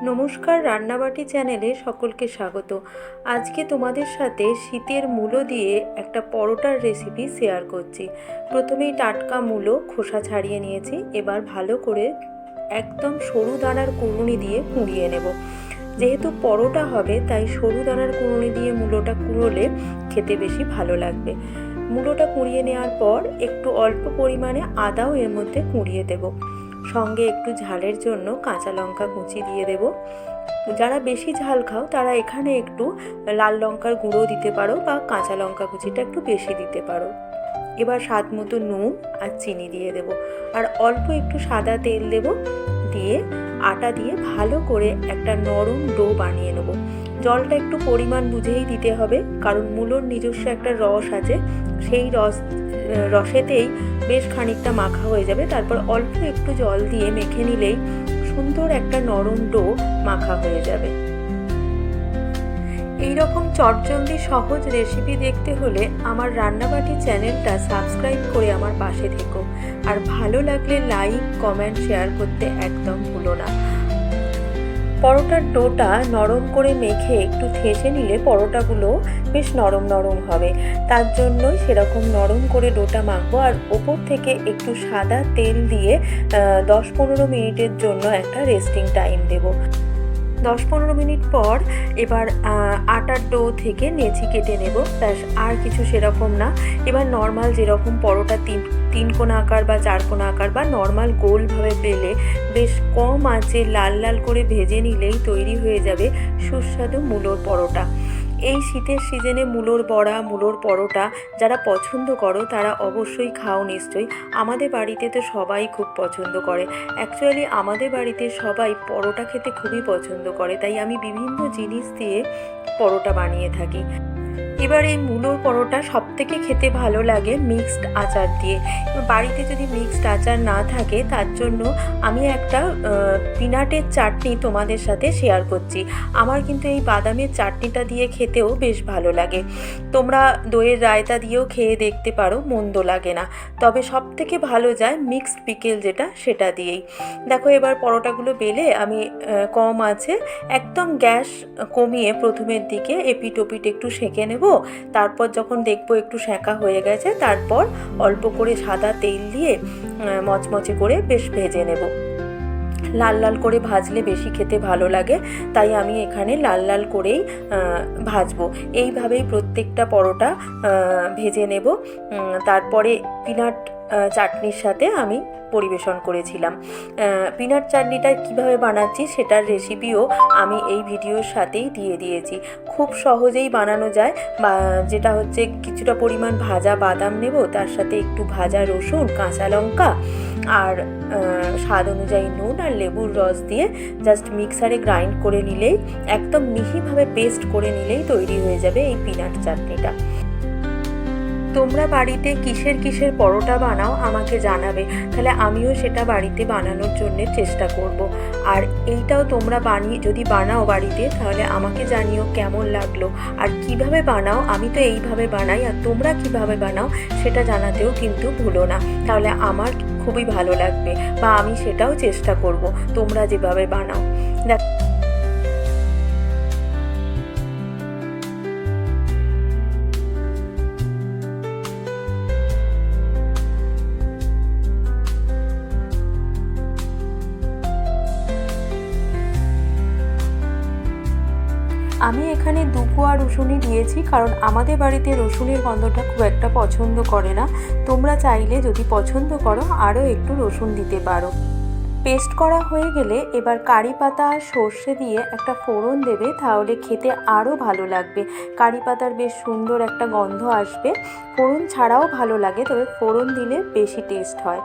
নমস্কার, রান্নাবাটি চ্যানেলে সকলকে স্বাগত। আজকে তোমাদের সাথে শীতের মূলো দিয়ে একটা পরোটার রেসিপি শেয়ার করছি। প্রথমেই টাটকা মূলো খোসা ছাড়িয়ে নিয়েছি। এবার ভালো করে একদম সরু দানার কুড়ুনি দিয়ে কুড়িয়ে নেব। যেহেতু পরোটা হবে তাই সরু দানার কুড়ুনি দিয়ে মূলোটা কুড়োলে খেতে বেশি ভালো লাগবে। মূলোটা কুড়িয়ে নেওয়ার পর একটু অল্প পরিমাণে আদাও এর মধ্যে কুড়িয়ে দেব। সঙ্গে একটু ঝালের জন্য কাঁচা লঙ্কা কুচি দিয়ে দেব। যারা বেশি ঝাল খাও তারা এখানে একটু লাল লঙ্কার গুঁড়ো দিতে পারো বা কাঁচা লঙ্কা কুচিটা একটু বেশি দিতে পারো। এবার স্বাদ মতো নুন আর চিনি দিয়ে দেব, আর অল্প একটু সাদা তেল দেব। দিয়ে আটা দিয়ে ভালো করে একটা নরম ডো বানিয়ে নেব। জলটা একটু পরিমাণ বুঝেই দিতে হবে, কারণ মূলোর নিজস্ব একটা রস আছে, সেই রসেতেই বেশ খানিকটা মাখা হয়ে যাবে। তারপর অল্প একটু জল দিয়ে মেখে নিলেই সুন্দর একটা নরম ডো মাখা হয়ে যাবে। এইরকম চটজলদি সহজ রেসিপি দেখতে হলে আমার রান্নাবাটি চ্যানেলটা সাবস্ক্রাইব করে আমার পাশে থেকো, আর ভালো লাগলে লাইক, কমেন্ট, শেয়ার করতে একদম ভুলো না। পরোটার ডোটা নরম করে মেখে একটু ঠেসে নিলে পরোটাগুলো বেশ নরম নরম হবে। তার জন্যই সেরকম নরম করে ডোটা মাখবো, আর ওপর থেকে একটু সাদা তেল দিয়ে 10-15 মিনিটের জন্য একটা রেস্টিং টাইম দেব। 10-15 মিনিট পর এবার আটার ডো থেকে নেচি কেটে নেব। ব্যাস, আর কিছু সেরকম না। এবার নর্মাল যেরকম পরোটা তিন কোণা আকার বা 4 কোণা আকার বা নর্মাল গোলভাবে বেলে বেশ কম আঁচে লাল লাল করে ভেজে নিলেই তৈরি হয়ে যাবে সুস্বাদু মূলোর পরোটা। এই শীতের সিজনে মূলোর বড়া, মূলোর পরোটা যারা পছন্দ করো তারা অবশ্যই খাও নিশ্চয়ই। আমাদের বাড়িতে তো সবাই খুব পছন্দ করে। অ্যাকচুয়ালি আমাদের বাড়িতে সবাই পরোটা খেতে খুবই পছন্দ করে, তাই আমি বিভিন্ন জিনিস দিয়ে পরোটা বানিয়ে থাকি। এবার এই মূলোর পরোটা সবথেকে খেতে ভালো লাগে মিক্সড আচার দিয়ে। বাড়িতে যদি মিক্সড আচার না থাকে তার জন্য আমি একটা পিনাটের চাটনি তোমাদের সাথে শেয়ার করছি। আমার কিন্তু এই বাদামের চাটনিটা দিয়ে খেতেও বেশ ভালো লাগে। তোমরা দইয়ের রায়তা দিয়েও খেয়ে দেখতে পারো, মন্দ লাগে না। তবে সবথেকে ভালো যায় মিক্সড পিকেল যেটা, সেটা দিয়েই। দেখো, এবার পরোটাগুলো বেলে আমি কম আছে একদম গ্যাস কমিয়ে প্রথমের দিকে এপিট ওপিট একটু সেঁকে নেব। তারপর যখন দেখবো একটু সেঁকা হয়ে গেছে, তারপর অল্প করে সাদা তেল দিয়ে মচমচে করে বেশ ভেজে নেব। লাল লাল করে ভাজলে বেশি খেতে ভালো লাগে, তাই আমি এখানে লাল লাল করেই ভাজবো। এইভাবেই প্রত্যেকটা পরোটা ভেজে নেব। তারপরে পিনাট চাটনির সাথে আমি পরিবেশন করেছিলাম। পিনাট চাটনিটা কিভাবে বানাচ্ছি সেটার রেসিপিও আমি এই ভিডিওর সাথেই দিয়ে দিয়েছি। খুব সহজেই বানানো যায়। যেটা হচ্ছে কিছুটা পরিমাণ ভাজা বাদাম নেব, তার সাথে একটু ভাজা রসুন, কাঁচা লঙ্কা আর স্বাদ অনুযায়ী নুন আর লেবুর রস দিয়ে জাস্ট মিক্সারে গ্রাইন্ড করে নিলেই, একদম মিহিভাবে পেস্ট করে নিলেই তৈরি হয়ে যাবে এই পিনাট চাটনিটা। তোমরা বাড়িতে কিসের কিসের পরোটা বানাও আমাকে জানাবে, তাহলে আমিও সেটা বাড়িতে বানানোর জন্য চেষ্টা করব। আর এইটাও তোমরা যদি বানাও বাড়িতে, তাহলে আমাকে জানিও কেমন লাগলো আর কিভাবে বানাও। আমি তো এইভাবে বানাই, আর তোমরা কিভাবে বানাও সেটা জানাতেও কিন্তু ভুলো না, তাহলে আমার খুবই ভালো লাগবে, বা আমি সেটাও চেষ্টা করব তোমরা যেভাবে বানাও। আমি এখানে 2 কোয়া রসুনই দিয়েছি, কারণ আমাদের বাড়িতে রসুনের গন্ধটা খুব একটা পছন্দ করে না। তোমরা চাইলে যদি পছন্দ করো আরও একটু রসুন দিতে পারো। পেস্ট করা হয়ে গেলে এবার কারি পাতা আর সর্ষে দিয়ে একটা ফোড়ন দেবে, তাহলে খেতে আরও ভালো লাগবে। কারি পাতার বেশ সুন্দর একটা গন্ধ আসবে। ফোড়ন ছাড়াও ভালো লাগে, তবে ফোড়ন দিলে বেশি টেস্ট হয়।